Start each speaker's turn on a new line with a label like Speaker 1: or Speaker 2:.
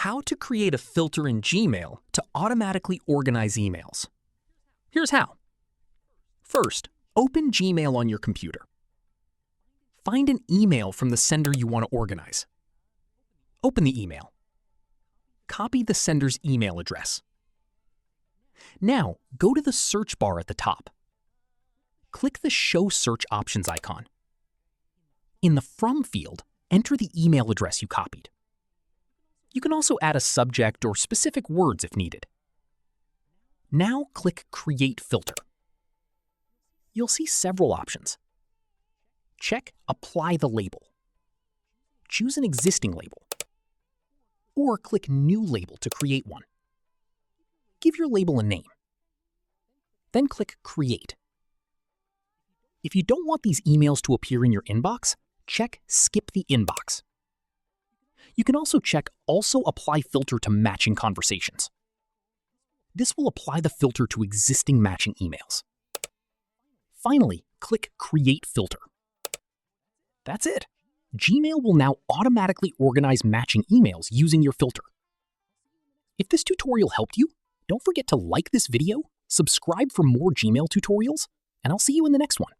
Speaker 1: How to create a filter in Gmail to automatically organize emails. Here's how. First, open Gmail on your computer. Find an email from the sender you want to organize. Open the email. Copy the sender's email address. Now, go to the search bar at the top. Click the Show Search Options icon. In the From field, enter the email address you copied. You can also add a subject or specific words if needed. Now click Create Filter. You'll see several options. Check Apply the label. Choose an existing label. Or click New Label to create one. Give your label a name. Then click Create. If you don't want these emails to appear in your inbox, check Skip the Inbox. You can also check Also Apply Filter to Matching Conversations. This will apply the filter to existing matching emails. Finally, click Create Filter. That's it. Gmail will now automatically organize matching emails using your filter. If this tutorial helped you, don't forget to like this video, subscribe for more Gmail tutorials, and I'll see you in the next one.